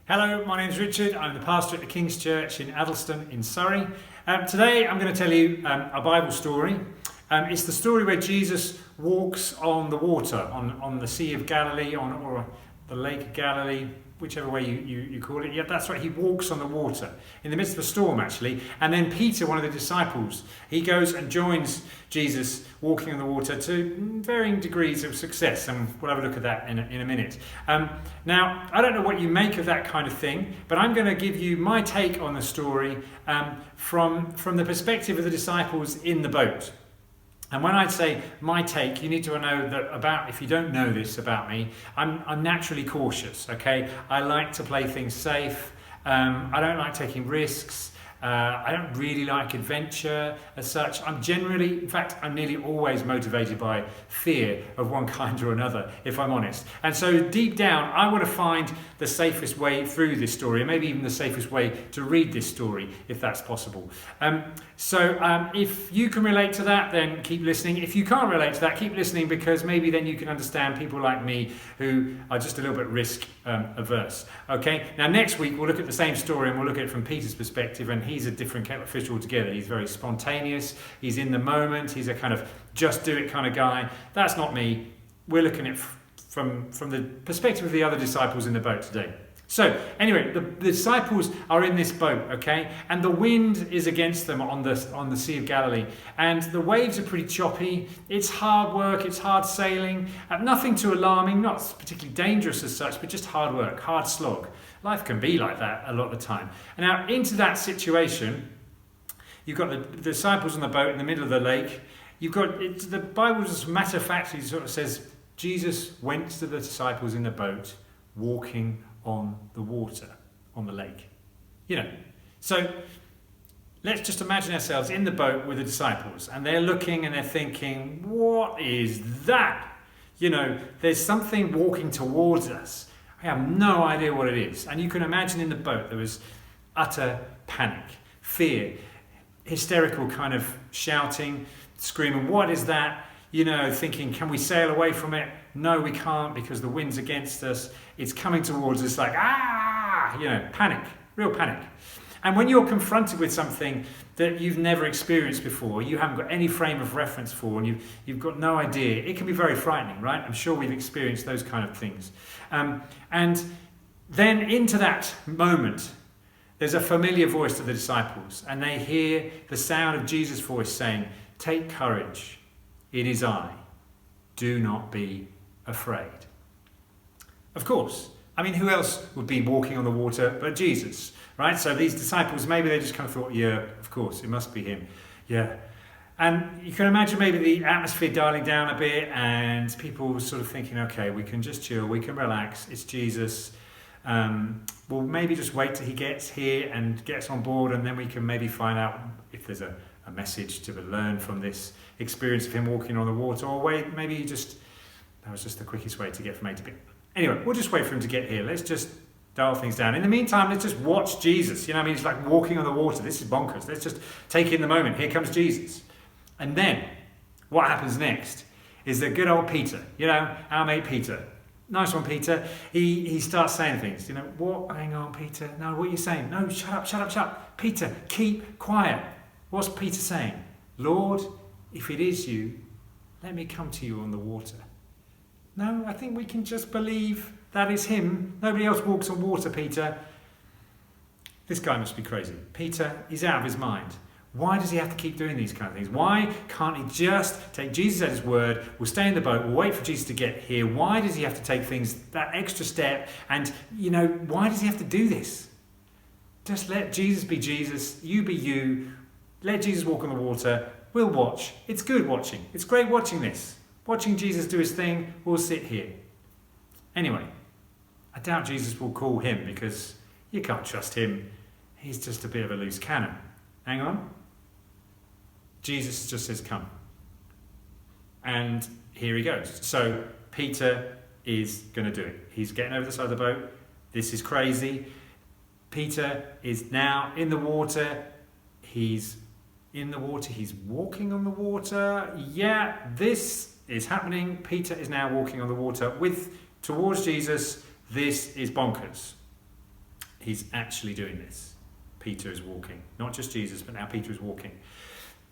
Hello, my name's Richard. I'm the pastor at the King's Church in Addlestone in Surrey. Today I'm going to tell you a Bible story. It's the story where Jesus walks on the water, on the Sea of Galilee, or the Lake of Galilee, whichever way you call it. Yeah, that's right, he walks on the water in the midst of a storm actually. And then Peter, one of the disciples, he goes and joins Jesus walking on the water to varying degrees of success, and we'll have a look at that in a minute. Now, I don't know what you make of that kind of thing, but I'm going to give you my take on the story from the perspective of the disciples in the boat. And when I say my take, you need to know that if you don't know this about me, I'm naturally cautious, okay? I like to play things safe. I don't like taking risks. I don't really like adventure as such. I'm nearly always motivated by fear of one kind or another, if I'm honest. And so deep down, I want to find the safest way through this story, and maybe even the safest way to read this story, if that's possible. If you can relate to that, then keep listening. If you can't relate to that, keep listening, because maybe then you can understand people like me who are just a little bit risk averse. Okay, now next week we'll look at the same story and we'll look at it from Peter's perspective, and he's a different kettle of fish altogether. He's very spontaneous, he's in the moment, he's a kind of just do it kind of guy. That's not me. We're looking at it from the perspective of the other disciples in the boat today. So anyway, the disciples are in this boat, okay, and the wind is against them on the Sea of Galilee, and the waves are pretty choppy. It's hard work, it's hard sailing, nothing too alarming, not particularly dangerous as such, but just hard work, hard slog. Life can be like that a lot of the time. And now into that situation, you've got the disciples on the boat in the middle of the lake. The Bible just matter of factly sort of says Jesus went to the disciples in the boat walking on the water, on the lake. So let's just imagine ourselves in the boat with the disciples, and they're looking and they're thinking, what is that? There's something walking towards us. I have no idea what it is. And you can imagine in the boat there was utter panic, fear, hysterical kind of shouting, screaming, what is that? Thinking, can we sail away from it? No, we can't, because the wind's against us. It's coming towards us like, panic, real panic. And when you're confronted with something that you've never experienced before, you haven't got any frame of reference for, and you've got no idea, it can be very frightening, right? I'm sure we've experienced those kind of things. And then into that moment, there's a familiar voice to the disciples, and they hear the sound of Jesus' voice saying, take courage, it is I, do not be afraid. Of course, who else would be walking on the water but Jesus, right? So these disciples, maybe they just kind of thought, yeah, of course, it must be him. Yeah. And you can imagine maybe the atmosphere dialing down a bit, and people sort of thinking, okay, we can just chill, we can relax, it's Jesus. We'll maybe just wait till he gets here and gets on board, and then we can maybe find out if there's a message to learn from this experience of him walking on the water, or maybe that was just the quickest way to get from A to B. Anyway, we'll just wait for him to get here. Let's just dial things down. In the meantime, let's just watch Jesus. He's like walking on the water. This is bonkers. Let's just take in the moment. Here comes Jesus. And then what happens next is that good old Peter, our mate Peter, nice one, Peter. He starts saying things. What? Hang on, Peter. No, what are you saying? No, shut up. Peter, keep quiet. What's Peter saying? Lord, if it is you, let me come to you on the water. No, I think we can just believe that is him. Nobody else walks on water, Peter. This guy must be crazy. Peter, he's out of his mind. Why does he have to keep doing these kind of things? Why can't he just take Jesus at his word? We'll stay in the boat. We'll wait for Jesus to get here. Why does he have to take things that extra step? And, why does he have to do this? Just let Jesus be Jesus. You be you. Let Jesus walk on the water. We'll watch. It's good watching. It's great watching this. Watching Jesus do his thing. We'll sit here. Anyway, I doubt Jesus will call him, because you can't trust him. He's just a bit of a loose cannon. Hang on. Jesus just says, come. And here he goes. So Peter is going to do it. He's getting over the side of the boat. This is crazy. Peter is now in the water. He's in the water. He's walking on the water. Yeah, this is happening. Peter is now walking on the water towards Jesus. This is bonkers. he's actually doing this. Peter is walking. Not just Jesus, but now Peter is walking.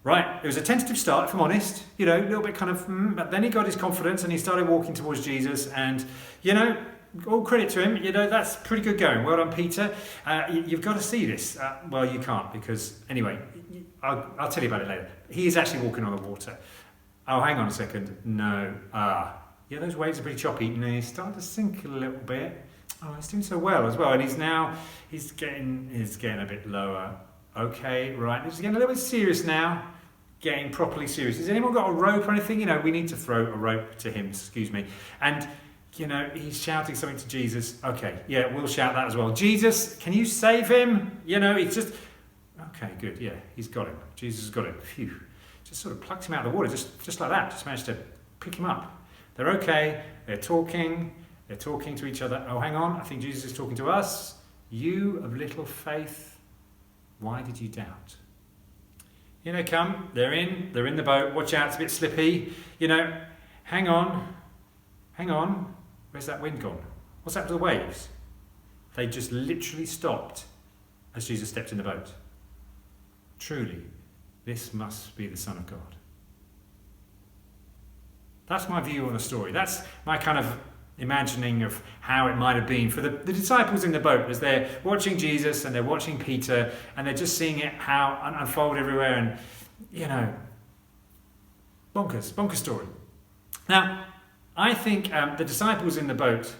Right, it was a tentative start, if I'm honest. A little bit kind of, but then he got his confidence and he started walking towards Jesus. And, all credit to him, that's pretty good going. Well done, Peter. You've got to see this. Well, you can't because, anyway, I'll tell you about it later. He is actually walking on the water. Oh, hang on a second. No. Those waves are pretty choppy. And he's starting to sink a little bit. Oh, he's doing so well as well. And he's getting a bit lower. Okay, right. It's getting a little bit serious now. Getting properly serious. Has anyone got a rope or anything? We need to throw a rope to him, excuse me. And, he's shouting something to Jesus. Okay, yeah, we'll shout that as well. Jesus, can you save him? It's just... Okay, good, yeah, he's got him. Jesus has got him. Phew. Just sort of plucked him out of the water, just like that. Just managed to pick him up. They're okay. They're talking to each other. Oh, hang on, I think Jesus is talking to us. You of little faith, why did you doubt? Come, they're in the boat. Watch out, it's a bit slippy. Hang on. Where's that wind gone? What's happened to the waves? They just literally stopped as Jesus stepped in the boat. Truly, this must be the Son of God. That's my view on the story. That's my kind of imagining of how it might have been for the disciples in the boat as they're watching Jesus and they're watching Peter and they're just seeing it how unfold everywhere and, bonkers story. Now, I think the disciples in the boat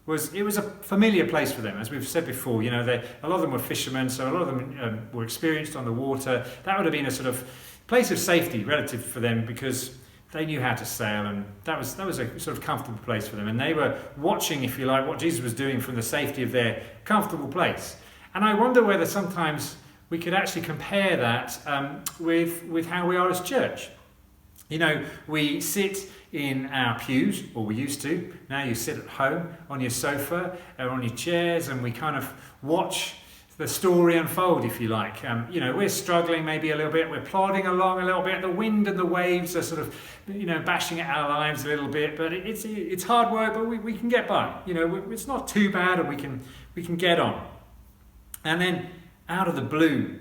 it was a familiar place for them, as we've said before. A lot of them were fishermen, so a lot of them were experienced on the water. That would have been a sort of place of safety relative for them because they knew how to sail, and that was a sort of comfortable place for them. And they were watching, if you like, what Jesus was doing from the safety of their comfortable place. And I wonder whether sometimes we could actually compare that with how we are as church. We sit in our pews, or we used to. Now you sit at home on your sofa or on your chairs, and we kind of watch the story unfold, if you like. We're struggling maybe a little bit. We're plodding along a little bit. The wind and the waves are sort of, bashing at our lives a little bit. But it's hard work, but we can get by. It's not too bad, and we can get on. And then out of the blue,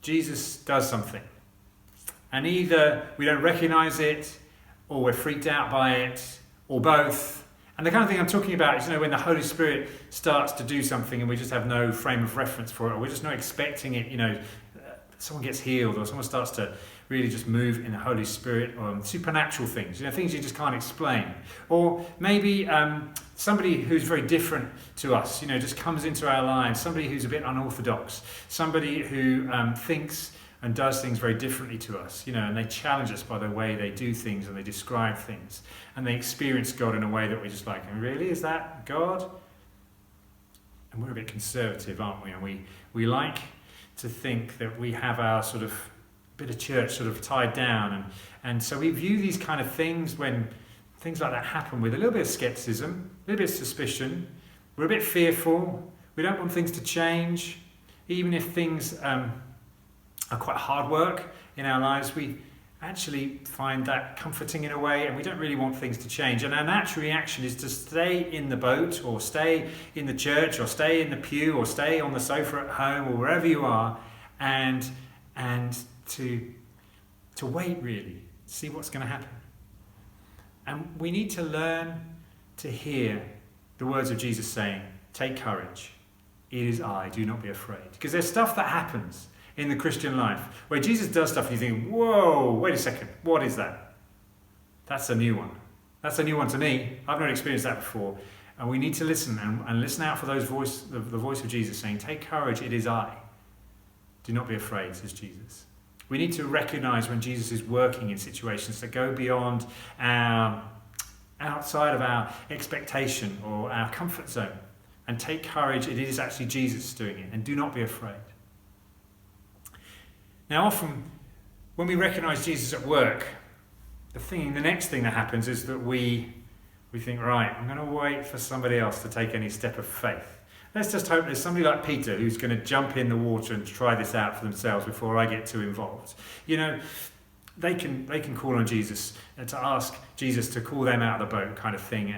Jesus does something. And either we don't recognise it, or we're freaked out by it, or both. And the kind of thing I'm talking about is, when the Holy Spirit starts to do something and we just have no frame of reference for it, or we're just not expecting it, someone gets healed, or someone starts to really just move in the Holy Spirit, or supernatural things, things you just can't explain. Or maybe somebody who's very different to us, just comes into our lives, somebody who's a bit unorthodox, somebody who thinks and does things very differently to us, and they challenge us by the way they do things and they describe things, and they experience God in a way that we're just like, really, is that God? And we're a bit conservative, aren't we? And we like to think that we have our sort of bit of church sort of tied down, and so we view these kind of things, when things like that happen, with a little bit of skepticism, a little bit of suspicion. We're a bit fearful. We don't want things to change, even if things are quite hard work in our lives. We actually find that comforting in a way, and we don't really want things to change. And our natural reaction is to stay in the boat, or stay in the church, or stay in the pew, or stay on the sofa at home, or wherever you are, and to wait, really, see what's going to happen. And we need to learn to hear the words of Jesus saying, "Take courage, it is I, do not be afraid." Because there's stuff that happens in the Christian life where Jesus does stuff and you think, whoa, wait a second, what is that? That's a new one. That's a new one to me. I've not experienced that before. And we need to listen and listen out for the voice of Jesus saying, "Take courage, it is I. Do not be afraid," says Jesus. We need to recognize when Jesus is working in situations that go beyond outside of our expectation or our comfort zone. And take courage, it is actually Jesus doing it. And do not be afraid. Now, often, when we recognise Jesus at work, the next thing that happens is that we think, right, I'm going to wait for somebody else to take any step of faith. Let's just hope there's somebody like Peter who's going to jump in the water and try this out for themselves before I get too involved. they can call on Jesus to ask Jesus to call them out of the boat, kind of thing.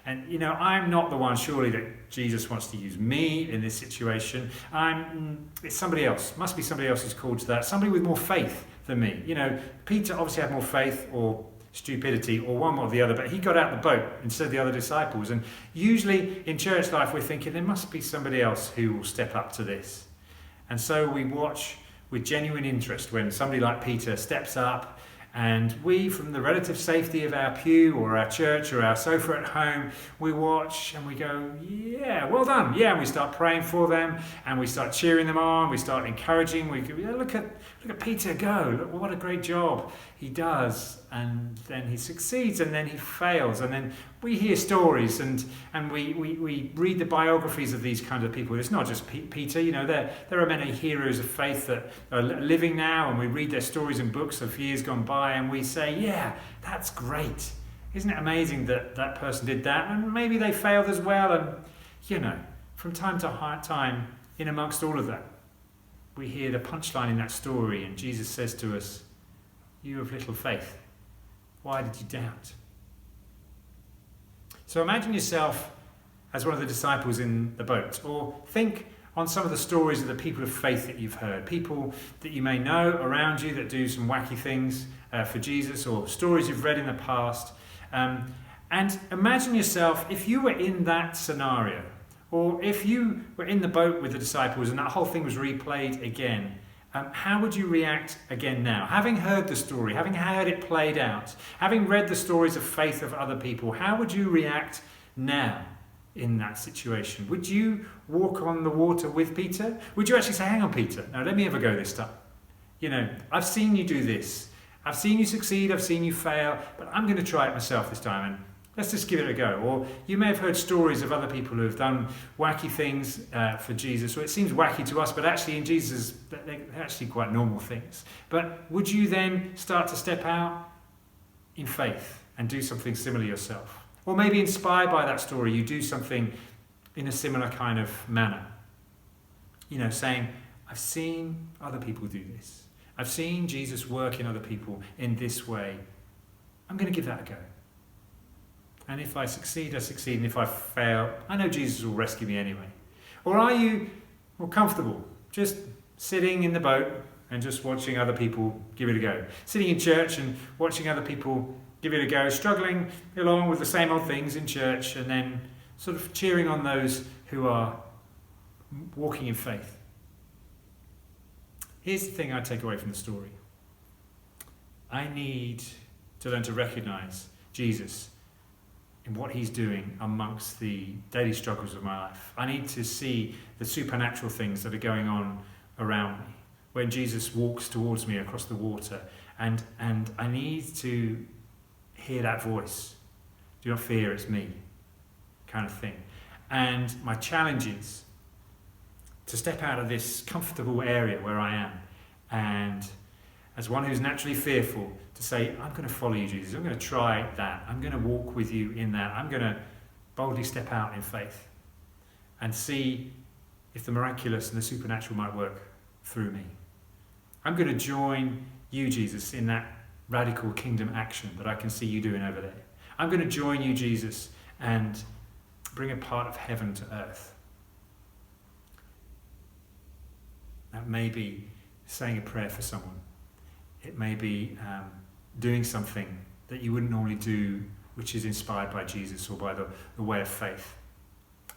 And you know, I'm not the one surely that Jesus wants to use me in this situation. It's somebody else. Must be somebody else who's called to that. Somebody with more faith than me. You know, Peter obviously had more faith or stupidity or one or the other, but he got out the boat instead of the other disciples. And usually in church life we're thinking there must be somebody else who will step up to this. And so we watch with genuine interest when somebody like Peter steps up, and we, from the relative safety of our pew or our church or our sofa at home, we watch and we go, yeah, well done. Yeah, and we start praying for them and we start cheering them on, we start encouraging. We go, yeah, look at Peter go. Look, what a great job he does. And then he succeeds and then he fails. And then we hear stories and we read the biographies of these kinds of people. It's not just Peter, you know, there are many heroes of faith that are living now, and we read their stories in books of years gone by and we say, yeah, that's great. Isn't it amazing that that person did that? And maybe they failed as well. And, you know, from time to time, in amongst all of that, we hear the punchline in that story, and Jesus says to us, you have little faith. Why did you doubt? So imagine yourself as one of the disciples in the boat, or think on some of the stories of the people of faith that you've heard, people that you may know around you that do some wacky things for Jesus, or stories you've read in the past. And imagine yourself if you were in that scenario, or if you were in the boat with the disciples and that whole thing was replayed again. How would you react again now? Having heard the story, having heard it played out, having read the stories of faith of other people, how would you react now in that situation? Would you walk on the water with Peter? Would you actually say, hang on, Peter, now let me have a go this time? You know, I've seen you do this. I've seen you succeed, I've seen you fail, but I'm going to try it myself this time, and let's just give it a go. Or you may have heard stories of other people who have done wacky things for Jesus. Or it seems wacky to us, but actually in Jesus, they're actually quite normal things. But would you then start to step out in faith and do something similar yourself? Or maybe inspired by that story, you do something in a similar kind of manner. You know, saying, I've seen other people do this. I've seen Jesus work in other people in this way. I'm going to give that a go. And if I succeed, I succeed. And if I fail, I know Jesus will rescue me anyway. Or are you more comfortable just sitting in the boat and just watching other people give it a go? Sitting in church and watching other people give it a go, struggling along with the same old things in church, and then sort of cheering on those who are walking in faith. Here's the thing I take away from the story. I need to learn to recognize Jesus in what he's doing amongst the daily struggles of my life. I need to see the supernatural things that are going on around me when Jesus walks towards me across the water, and I need to hear that voice. Do not fear, it's me, kind of thing. And my challenge is to step out of this comfortable area where I am, and as one who's naturally fearful, to say, I'm going to follow you, Jesus. I'm going to try that. I'm going to walk with you in that. I'm going to boldly step out in faith and see if the miraculous and the supernatural might work through me. I'm going to join you, Jesus, in that radical kingdom action that I can see you doing over there. I'm going to join you, Jesus, and bring a part of heaven to earth. That may be saying a prayer for someone. It may be doing something that you wouldn't normally do, which is inspired by Jesus or by the way of faith.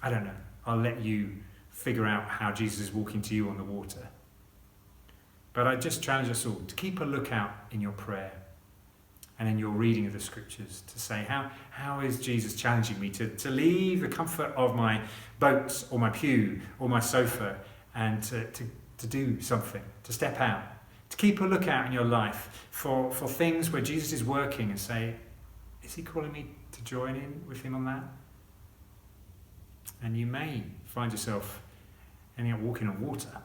I don't know. I'll let you figure out how Jesus is walking to you on the water. But I just challenge us all to keep a lookout in your prayer and in your reading of the scriptures, to say, how is Jesus challenging me to leave the comfort of my boat or my pew or my sofa and to do something, to step out, to keep a lookout in your life for things where Jesus is working, and say, is he calling me to join in with him on that? And you may find yourself ending up walking on water.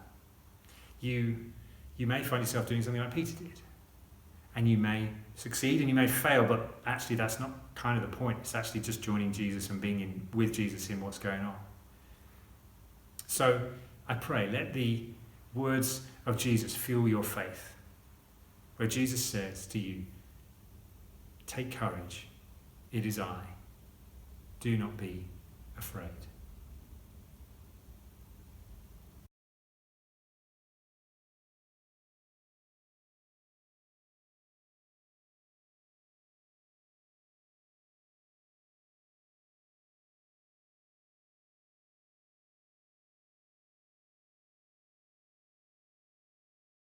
You may find yourself doing something like Peter did. And you may succeed and you may fail, but actually that's not kind of the point. It's actually just joining Jesus and being with Jesus in what's going on. So I pray, let the words of Jesus fuel your faith. where Jesus says to you, take courage, it is I. Do not be afraid.